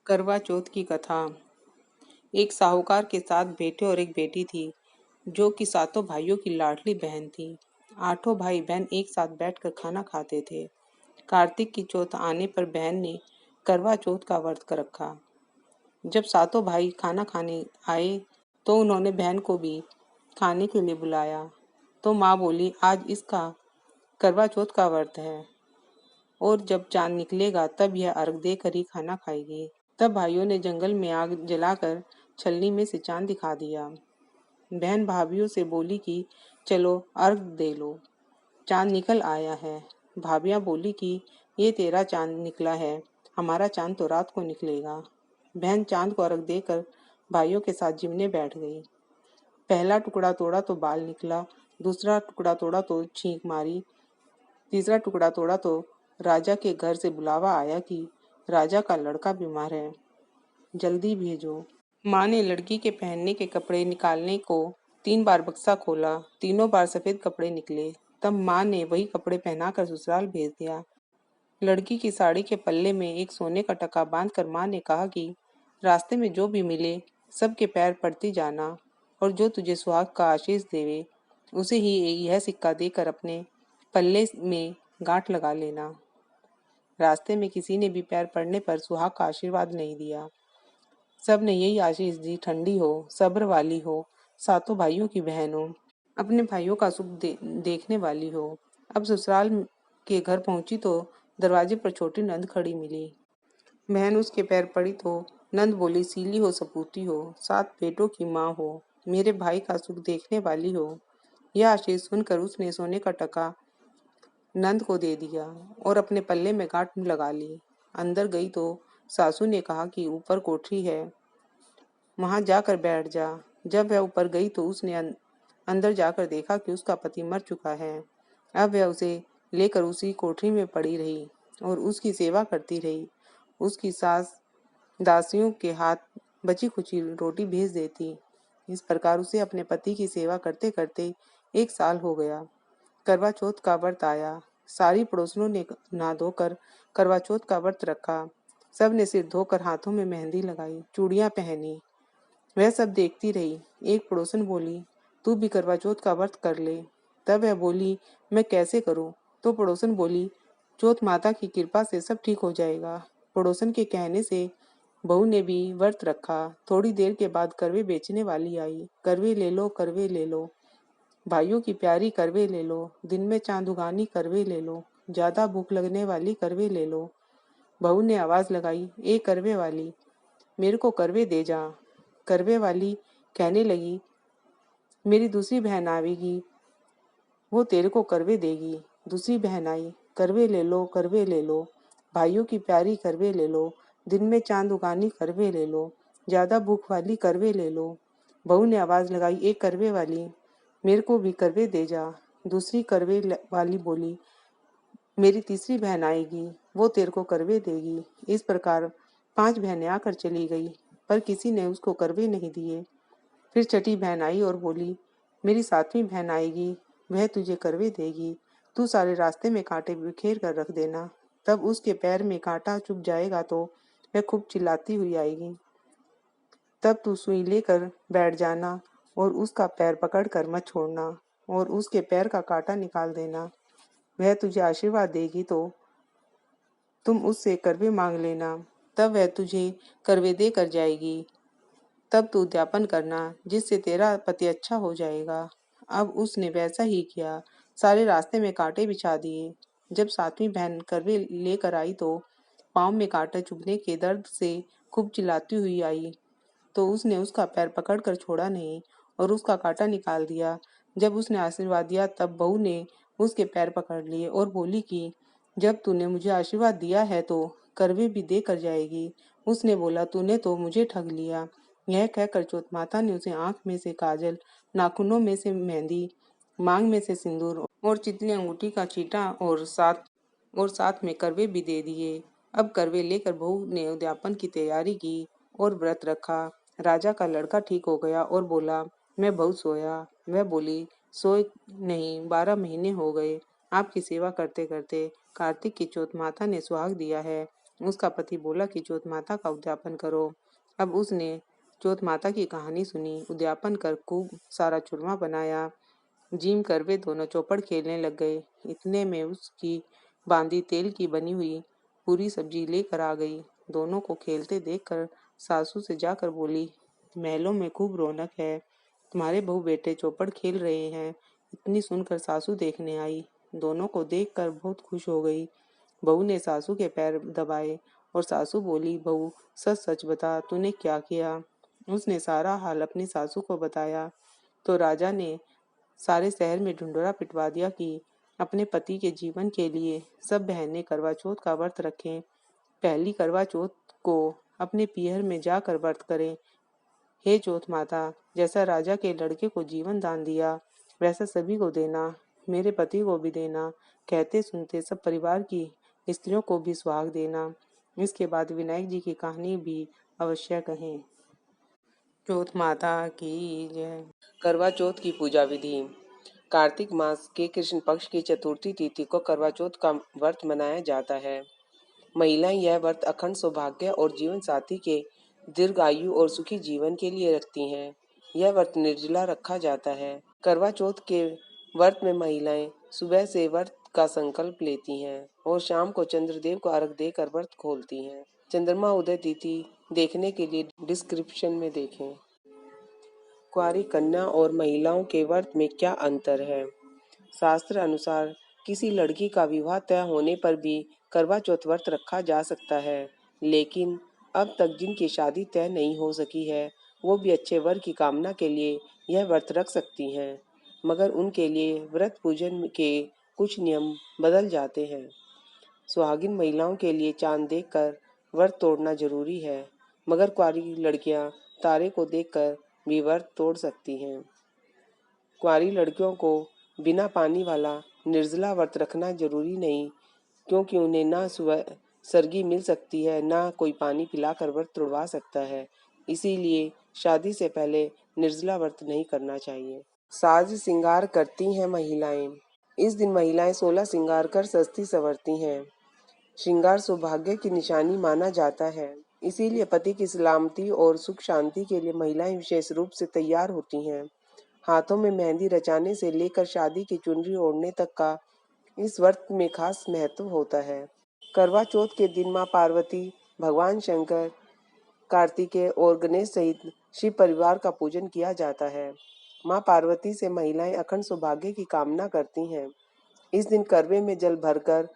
करवा चौथ की कथा। एक साहूकार के साथ बेटे और एक बेटी थी, जो कि सातों भाइयों की लाडली बहन थी। आठों भाई बहन एक साथ बैठकर खाना खाते थे। कार्तिक की चौथ आने पर बहन ने करवा चौथ का व्रत कर रखा। जब सातों भाई खाना खाने आए तो उन्होंने बहन को भी खाने के लिए बुलाया। तो माँ बोली, आज इसका करवा चौथ का व्रत है और जब चांद निकलेगा तब यह अर्घ देकर ही खाना खाएगी। तब भाइयों ने जंगल में आग जलाकर छलनी में से चांद दिखा दिया। बहन भाभीियों से बोली कि चलो अर्घ दे लो, चांद निकल आया है। भाभियां बोली कि ये तेरा चांद निकला है, हमारा चांद तो रात को निकलेगा। बहन चांद को अर्घ देकर भाइयों के साथ जिमने बैठ गई। पहला टुकड़ा तोड़ा तो बाल निकला, दूसरा टुकड़ा तोड़ा तो छींक मारी, तीसरा टुकड़ा तोड़ा तो राजा के घर से बुलावा आया कि राजा का लड़का बीमार है, जल्दी भेजो। माँ ने लड़की के पहनने के कपड़े निकालने को 3 बार बक्सा खोला, तीनों बार सफेद कपड़े निकले। तब माँ ने वही कपड़े पहनाकर ससुराल भेज दिया। लड़की की साड़ी के पल्ले में एक सोने का टका बांधकर माँ ने कहा कि रास्ते में जो भी मिले सबके पैर पड़ती जाना, और जो तुझे सुहाग का आशीष देवे उसे ही यह सिक्का देकर अपने पल्ले में गांठ लगा लेना। रास्ते में किसी ने भी पैर पड़ने पर सुहाग का आशीर्वाद नहीं दिया। सब ने यही आशीष दी, ठंडी हो, सब्र वाली हो, सातों भाइयों की बहन हो, अपने भाइयों का सुख देखने वाली हो। अब ससुराल के घर पहुंची तो दरवाजे पर छोटी नंद खड़ी मिली। बहन उसके पैर पड़ी तो नंद बोली, सीली हो, सपूती हो, 7 बेटों की माँ हो, मेरे भाई का सुख देखने वाली हो। यह आशीष सुनकर उसने सोने का टका नंद को दे दिया और अपने पल्ले में गांठ लगा ली। अंदर गई तो सासू ने कहा कि ऊपर कोठरी है, वहां जाकर बैठ जा। जब वह ऊपर गई तो उसने अंदर जाकर देखा कि उसका पति मर चुका है। अब वह उसे लेकर उसी कोठरी में पड़ी रही और उसकी सेवा करती रही। उसकी सास दासियों के हाथ बची खुची रोटी भेज देती। इस प्रकार उसे अपने पति की सेवा करते करते 1 साल हो गया। करवा चौथ का व्रत आया। सारी पड़ोसनों ने नहा धोकर करवा चौथ का व्रत रखा। सब ने सिर धोकर हाथों में मेहंदी लगाई, चूड़ियां पहनी। वह सब देखती रही। एक पड़ोसन बोली, तू भी करवा चौथ का व्रत कर ले। तब वह बोली, मैं कैसे करूं? तो पड़ोसन बोली, चौथ माता की कृपा से सब ठीक हो जाएगा। पड़ोसन के कहने से बहू ने भी व्रत रखा। थोड़ी देर के बाद करवे बेचने वाली आई। करवे ले लो, करवे ले लो, भाइयों की प्यारी करवे ले लो, दिन में चांद उगानी करवे ले लो, ज्यादा भूख लगने वाली करवे ले लो। बहू ने आवाज लगाई, ए करवे वाली, मेरे को करवे दे जा। करवे वाली कहने लगी, मेरी दूसरी बहन आवेगी, वो तेरे को करवे देगी। दूसरी बहन आई, करवे ले लो, करवे ले लो, भाइयों की प्यारी करवे ले लो, दिन में चांद उगानी करवे ले लो, ज्यादा भूख वाली करवे ले लो। बहू ने आवाज लगाई, एक करवे वाली, मेरे को भी करवे दे जा। दूसरी करवे वाली बोली, मेरी तीसरी बहन आएगी, वो तेरे को करवे देगी। इस प्रकार 5 बहनें आकर चली गई, पर किसी ने उसको करवे नहीं दिए। फिर छठी बहन आई और बोली, मेरी 7वीं बहन आएगी, वह तुझे करवे देगी, तू सारे रास्ते में कांटे बिखेर कर रख देना। तब उसके पैर में कांटा चुभ जाएगा तो वह खूब चिल्लाती हुई आएगी। तब तू सुई लेकर बैठ जाना और उसका पैर पकड़कर मत छोड़ना और उसके पैर का कांटा निकाल देना। वह तुझे आशीर्वाद देगी तो तुम उससे करवे मांग लेना, तब वह तुझे करवे दे कर जाएगी। तब तू उद्यापन करना, जिससे तेरा पति अच्छा हो जाएगा। अब उसने वैसा ही किया, सारे रास्ते में कांटे बिछा दिए। जब 7वीं बहन करवे लेकर आई तो पाँव में कांटे चुभने के दर्द से खूब चिल्लाती हुई आई। तो उसने उसका पैर पकड़कर छोड़ा नहीं और उसका कांटा निकाल दिया। जब उसने आशीर्वाद दिया तब बहू ने उसके पैर पकड़ लिए और बोली कि जब तूने मुझे आशीर्वाद दिया है तो करवे भी दे कर जाएगी। उसने बोला, तूने तो मुझे ठग लिया। यह कहकर चौथ माता ने उसे आंख में से काजल, नाखूनों में से मेहंदी, मांग में से सिंदूर और चितली अंगूठी का चीटा और साथ में करवे भी दे दिए। अब करवे लेकर बहू ने उद्यापन की तैयारी की और व्रत रखा। राजा का लड़का ठीक हो गया और बोला, मैं बहुत सोया। वह बोली, सोए नहीं, 12 महीने हो गए आपकी सेवा करते करते। कार्तिक की चौथ माता ने सुहाग दिया है, उसका पति बोला कि चौथ माता का उद्यापन करो। अब उसने चौथ माता की कहानी सुनी, उद्यापन कर खूब सारा चूरमा बनाया। जिम कर वे दोनों चौपड़ खेलने लग गए। इतने में उसकी बांदी तेल की बनी हुई पूरी सब्जी लेकर आ गई। दोनों को खेलते देखकर सासू से जाकर बोली, महलों में खूब रौनक है, तुम्हारे बहू बेटे चौपड़ खेल रहे हैं। इतनी सुनकर सासू देखने आई। दोनों को देखकर बहुत खुश हो गई। बहू ने सासू के पैर दबाए और सासू बोली, बहू सच सच बता, तूने क्या किया। उसने सारा हाल अपनी सासू को बताया तो राजा ने सारे शहर में ढिंढोरा पिटवा दिया कि अपने पति के जीवन के लिए सब बहनें करवा चौथ का व्रत रखें। पहली करवा चौथ को अपने पीहर में जाकर व्रत करें। हे चौथ माता, जैसा राजा के लड़के को जीवन दान दिया वैसा सभी को देना, मेरे पति को भी देना। कहते सुनते सब परिवार की स्त्रियों को भी सुहाग देना। इसके बाद विनायक जी की कहानी भी अवश्य कहें। चौथ माता की जय। करवा चौथ की पूजा विधि। कार्तिक मास के कृष्ण पक्ष की चतुर्थी तिथि को करवा चौथ का व्रत मनाया जाता है। महिलाएं यह व्रत अखंड सौभाग्य और जीवन साथी के दीर्घायु और सुखी जीवन के लिए रखती हैं। यह व्रत निर्जला रखा जाता है। करवा चौथ के व्रत में महिलाएं सुबह से व्रत का संकल्प लेती हैं और शाम को चंद्रदेव को अर्घ देकर व्रत खोलती हैं। चंद्रमा उदय तिथि देखने के लिए डिस्क्रिप्शन में देखें। कुंवारी कन्या और महिलाओं के व्रत में क्या अंतर है। शास्त्र अनुसार किसी लड़की का विवाह तय होने पर भी करवा चौथ व्रत रखा जा सकता है, लेकिन अब तक जिनकी शादी तय नहीं हो सकी है वो भी अच्छे वर की कामना के लिए यह व्रत रख सकती हैं, मगर उनके लिए व्रत पूजन के कुछ नियम बदल जाते हैं। सुहागिन महिलाओं के लिए चांद देखकर व्रत तोड़ना जरूरी है, मगर कुंवारी लड़कियां तारे को देखकर भी व्रत तोड़ सकती हैं। कुंवारी लड़कियों को बिना पानी वाला निर्जला व्रत रखना जरूरी नहीं, क्योंकि उन्हें ना सुबह सरगी मिल सकती है ना कोई पानी पिलाकर व्रत तोड़वा सकता है। इसीलिए शादी से पहले निर्जला व्रत नहीं करना चाहिए। साज श्रृंगार करती हैं महिलाएं। इस दिन महिलाएं 16 श्रृंगार कर सजती संवरती हैं। श्रृंगार सौभाग्य की निशानी माना जाता है, इसीलिए पति की सलामती और सुख शांति के लिए महिलाएं विशेष रूप से तैयार होती हैं। हाथों में मेहंदी रचाने से लेकर शादी की चुनरी ओढ़ने तक का इस व्रत में खास महत्व होता है। करवा चौथ के दिन मां पार्वती, भगवान शंकर, कार्तिकेय और गणेश सहित शिव परिवार का पूजन किया जाता है। मां पार्वती से महिलाएं अखंड सौभाग्य की कामना करती हैं। इस दिन करवे में जल भरकर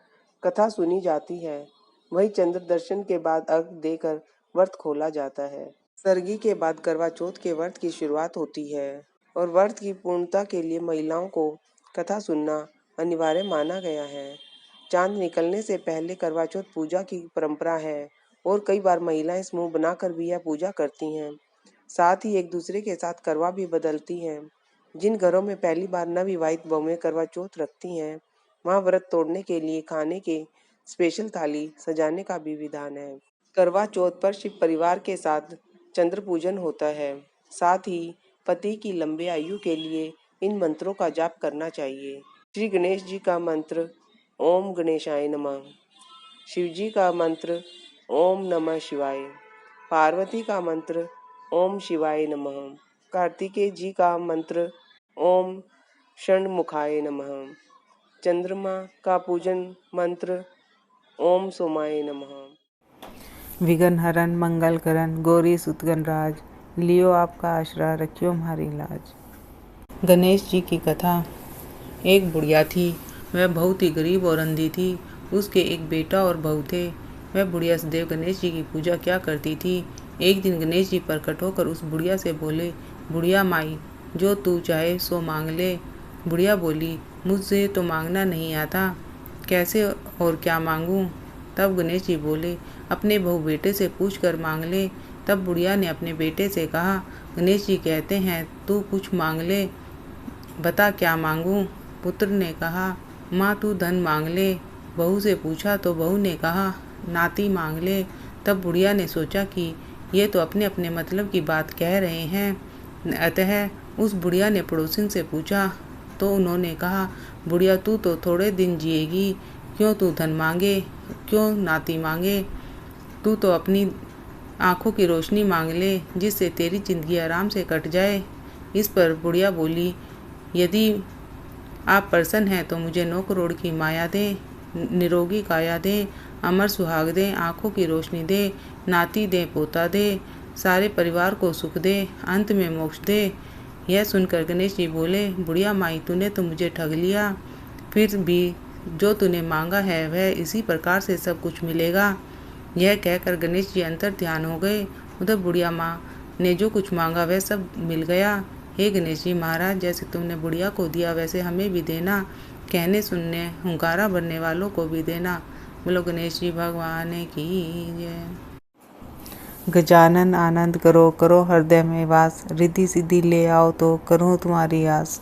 कथा सुनी जाती है। वही चंद्र दर्शन के बाद अर्घ देकर व्रत खोला जाता है। सरगी के बाद करवा चौथ के व्रत की शुरुआत होती है और व्रत की पूर्णता के लिए महिलाओं को कथा सुनना अनिवार्य माना गया है। चांद निकलने से पहले करवा चौथ पूजा की परंपरा है और कई बार महिलाएं समूह बनाकर भी यह पूजा करती हैं। साथ ही एक दूसरे के साथ करवा भी बदलती हैं। जिन घरों में पहली बार नवविवाहित बहुएं करवा चौथ रखती हैं, वहां व्रत तोड़ने के लिए खाने के स्पेशल थाली सजाने का भी विधान है। करवा चौथ पर शिव परिवार के साथ चंद्र पूजन होता है। साथ ही पति की लंबी आयु के लिए इन मंत्रों का जाप करना चाहिए। श्री गणेश जी का मंत्र ओम गणेशाय नमः। शिव जी का मंत्र ओम नमः शिवाय। पार्वती का मंत्र ओम शिवाय नमः। कार्तिकेय जी का मंत्र ओम षण्मुखाय नमः। चंद्रमा का पूजन मंत्र ओम सोमाय नमः। विघ्न हरन मंगल करन गौरी सुतगन राज, लियो आपका आश्रय रखियो हमारी लाज। गणेश जी की कथा। एक बुढ़िया थी, वह बहुत ही गरीब और अंधी थी। उसके एक बेटा और बहू थे। वह बुढ़िया सदैव गणेश जी की पूजा क्या करती थी। एक दिन गणेश जी प्रकट होकर उस बुढ़िया से बोले, बुढ़िया माई, जो तू चाहे सो मांग ले। बुढ़िया बोली, मुझसे तो मांगना नहीं आता, कैसे और क्या मांगूं। तब गणेश जी बोले, अपने बहू बेटे से पूछ कर मांग ले। तब बुढ़िया ने अपने बेटे से कहा, गणेश जी कहते हैं तू कुछ मांग ले, बता क्या मांगूं। पुत्र ने कहा, माँ तू धन मांग ले। बहू से पूछा तो बहू ने कहा, नाती मांग ले। तब बुढ़िया ने सोचा कि ये तो अपने अपने मतलब की बात कह रहे हैं। अतः उस बुढ़िया ने पड़ोसिन से पूछा तो उन्होंने कहा, बुढ़िया तू तो थोड़े दिन जिएगी, क्यों तू धन मांगे, क्यों नाती मांगे। तू तो अपनी आंखों की रोशनी मांग ले, जिससे तेरी जिंदगी आराम से कट जाए। इस पर बुढ़िया बोली, यदि आप प्रसन्न हैं तो मुझे 9 करोड़ की माया दें, निरोगी काया दें, अमर सुहाग दें, आंखों की रोशनी दे, नाती दें, पोता दे, सारे परिवार को सुख दे, अंत में मोक्ष दे। यह सुनकर गणेश जी बोले, बुढ़िया माई, तूने तो मुझे ठग लिया। फिर भी जो तूने मांगा है वह इसी प्रकार से सब कुछ मिलेगा। यह कहकर गणेश जी अंतर ध्यान हो गए। उधर बुढ़िया माँ ने जो कुछ मांगा वह सब मिल गया। हे गणेश जी महाराज, जैसे तुमने बुढ़िया को दिया वैसे हमें भी देना, कहने सुनने हुंकारा भरने वालों को भी देना। बोलो गणेश जी भगवान की जय। गजानन आनंद करो, करो हृदय में वास, रिद्धि सिद्धि ले आओ तो करो तुम्हारी आस।